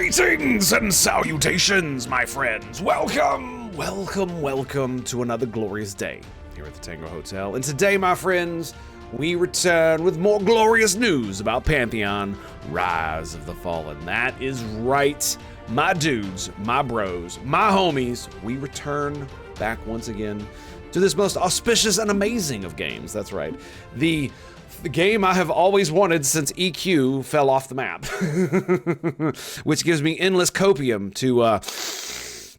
Greetings and salutations, my friends. Welcome to another glorious day here at the Tango Hotel. And today, my friends, we return with more glorious news about Pantheon, Rise of the Fallen. That is right, my dudes, my bros, my homies. We return back once again to this most auspicious and amazing of games. That's right. The game I have always wanted since EQ fell off the map, which gives me endless copium to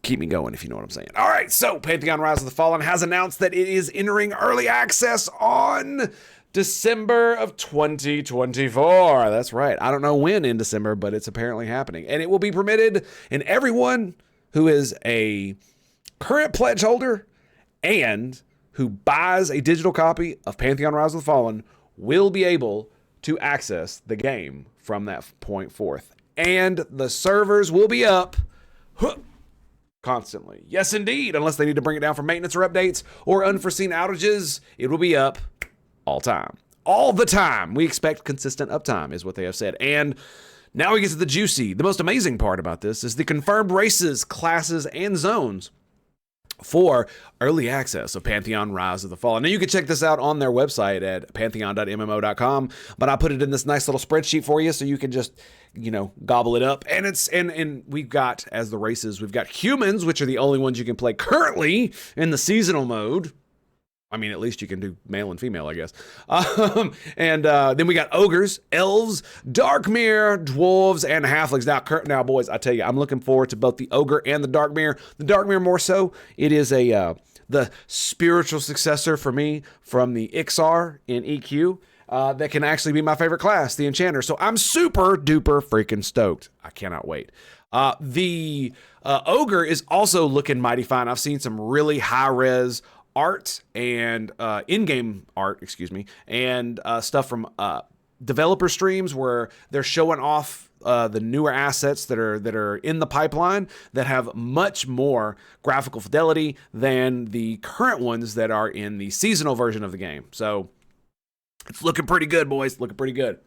keep me going, if you know what I'm saying. All right, so Pantheon Rise of the Fallen has announced that it is entering early access on December of 2024. That's right. I don't know when in December, but it's apparently happening. And it will be permitted in everyone who is a current pledge holder and who buys a digital copy of Pantheon Rise of the Fallen will be able to access the game from that point forth. And the servers will be up constantly. Yes, indeed. Unless they need to bring it down for maintenance or updates or unforeseen outages, it will be up all the time. We expect consistent uptime is what they have said. And now we get to the juicy. The most amazing part about this is the confirmed races, classes, and zones for early access of Pantheon Rise of the Fallen. Now, you can check this out on their website at pantheon.mmo.com, but I put it in this nice little spreadsheet for you so you can just, gobble it up. And and we've got, as the races, we've got humans, which are the only ones you can play currently in the seasonal mode. I mean, at least you can do male and female, I guess. And then we got ogres, elves, Darkmere, dwarves, and halflings. Now, boys, I tell you, I'm looking forward to both the ogre and the Darkmere. The Darkmere more so. It is the spiritual successor for me from the Ixar in EQ. That can actually be my favorite class, the Enchanter. So I'm super duper freaking stoked. I cannot wait. The ogre is also looking mighty fine. I've seen some really high res art and in-game art, and stuff from developer streams where they're showing off the newer assets that are in the pipeline that have much more graphical fidelity than the current ones that are in the seasonal version of the game. So it's looking pretty good, boys. Looking pretty good.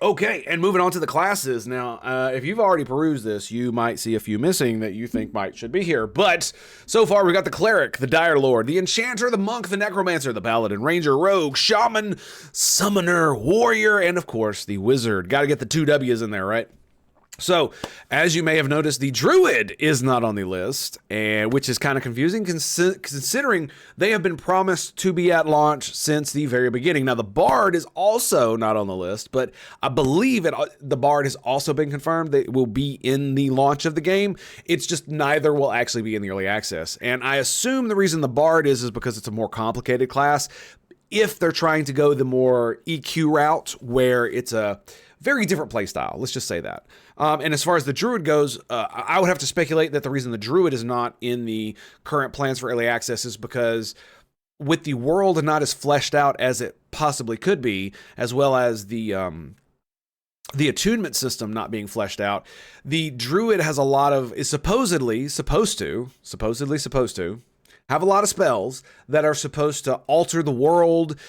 Okay, and moving on to the classes. Now, if you've already perused this, you might see a few missing that you think should be here. But so far, we've got the Cleric, the Dire Lord, the Enchanter, the Monk, the Necromancer, the Paladin, Ranger, Rogue, Shaman, Summoner, Warrior, and of course, the Wizard. Got to get the 2 W's in there, right? So, as you may have noticed, the Druid is not on the list, and which is kind of confusing considering they have been promised to be at launch since the very beginning. Now, the Bard is also not on the list, but I believe the Bard has also been confirmed that it will be in the launch of the game. It's just neither will actually be in the early access. And I assume the reason the Bard is because it's a more complicated class. If they're trying to go the more EQ route, where it's a very different play style, let's just say that. And as far as the Druid goes, I would have to speculate that the reason the Druid is not in the current plans for early access is because with the world not as fleshed out as it possibly could be, as well as the attunement system not being fleshed out, the Druid has is supposedly supposed to have a lot of spells that are supposed to alter the world,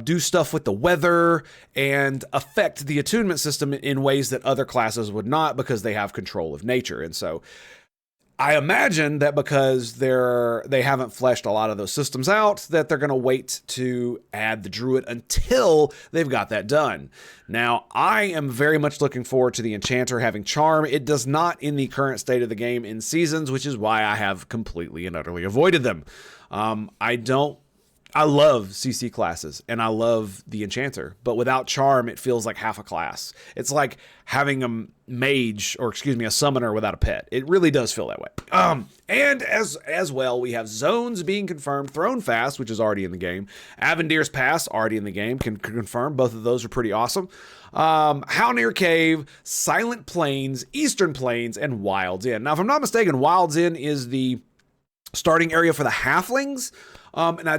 do stuff with the weather, and affect the attunement system in ways that other classes would not because they have control of nature. And so I imagine that because they haven't fleshed a lot of those systems out, that they're going to wait to add the Druid until they've got that done. Now, I am very much looking forward to the Enchanter having Charm. It does not in the current state of the game in Seasons, which is why I have completely and utterly avoided them. I love CC classes, and I love the Enchanter, but without Charm, it feels like half a class. It's like having a a summoner without a pet. It really does feel that way. And as well, we have zones being confirmed. Throne Fast, which is already in the game. Avendir's Pass, already in the game, can confirm. Both of those are pretty awesome. Halnir Cave, Silent Plains, Eastern Plains, and Wild's Inn. Now, if I'm not mistaken, Wild's Inn is the starting area for the halflings, and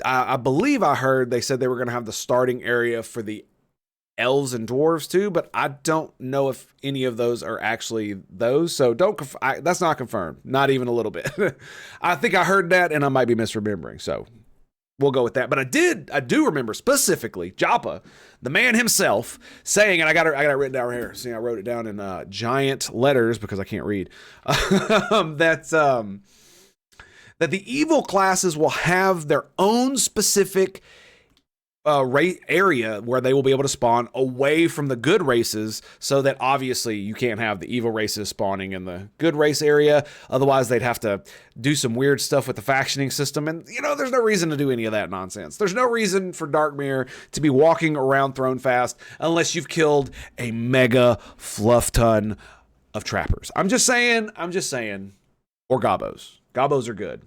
I believe I heard they said they were going to have the starting area for the elves and dwarves too, but I don't know if any of those are actually those. So that's not confirmed. Not even a little bit. I think I heard that and I might be misremembering. So we'll go with that. But I do remember specifically Joppa, the man himself, saying, and I got it written down right here. See, I wrote it down in giant letters because I can't read. That the evil classes will have their own specific area where they will be able to spawn away from the good races, so that obviously you can't have the evil races spawning in the good race area. Otherwise, they'd have to do some weird stuff with the factioning system. And, there's no reason to do any of that nonsense. There's no reason for Darkmere to be walking around Throne Fast unless you've killed a mega fluff ton of trappers. I'm just saying. Or Gobos. Gobos are good.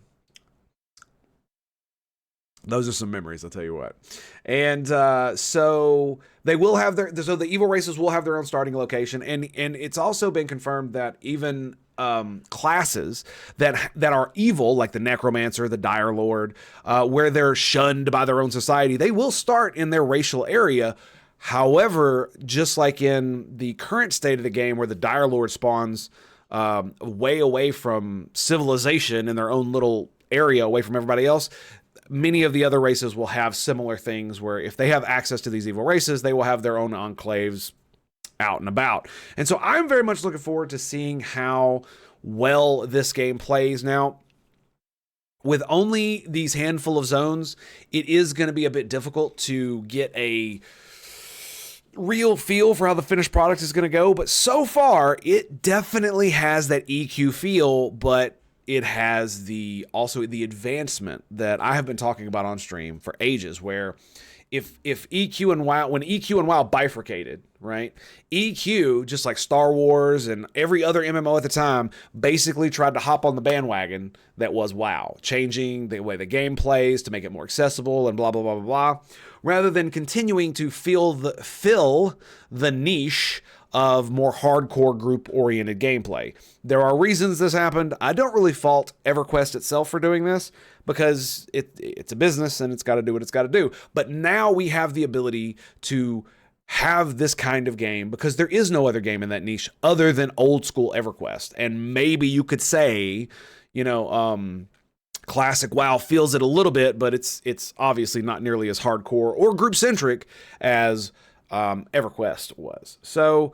Those are some memories, I'll tell you what. And so they will have so the evil races will have their own starting location. And it's also been confirmed that even classes that are evil, like the Necromancer, the Dire Lord, where they're shunned by their own society, they will start in their racial area. However, just like in the current state of the game where the Dire Lord spawns way away from civilization in their own little area away from everybody else, many of the other races will have similar things where if they have access to these evil races, they will have their own enclaves out and about. And so I'm very much looking forward to seeing how well this game plays. Now, with only these handful of zones, it is going to be a bit difficult to get a real feel for how the finished product is going to go. But so far, it definitely has that EQ feel, but it has also the advancement that I have been talking about on stream for ages, where if EQ and WoW, when EQ and WoW bifurcated, right? EQ, just like Star Wars and every other MMO at the time, basically tried to hop on the bandwagon that was WoW, changing the way the game plays to make it more accessible and blah, blah, blah, blah, blah, rather than continuing to fill the niche of more hardcore group-oriented gameplay. There are reasons this happened. I don't really fault EverQuest itself for doing this, because it's a business and it's got to do what it's got to do. But now we have the ability to have this kind of game, because there is no other game in that niche other than old school EverQuest. And maybe you could say, classic WoW feels it a little bit, but it's obviously not nearly as hardcore or group-centric as EverQuest was. So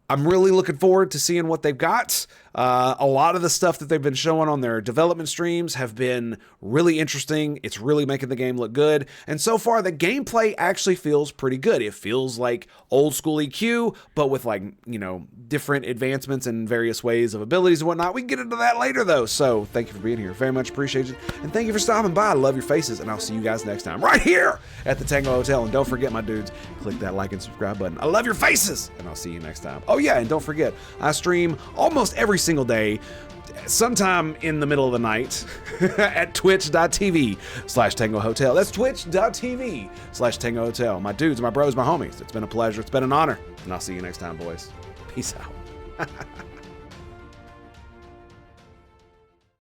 I'm really looking forward to seeing what they've got. A lot of the stuff that they've been showing on their development streams have been really interesting. It's really making the game look good. And so far, the gameplay actually feels pretty good. It feels like old school EQ, but with different advancements and various ways of abilities and whatnot. We can get into that later, though. So thank you for being here. Very much appreciated. And thank you for stopping by. I love your faces. And I'll see you guys next time right here at the Tango Hotel. And don't forget, my dudes, click that like and subscribe button. I love your faces. And I'll see you next time. Oh, yeah. And don't forget, I stream almost every single day, sometime in the middle of the night at twitch.tv/Tango Hotel. That's twitch.tv/Tango Hotel. My dudes, my bros, my homies. It's been a pleasure. It's been an honor. And I'll see you next time, boys. Peace out.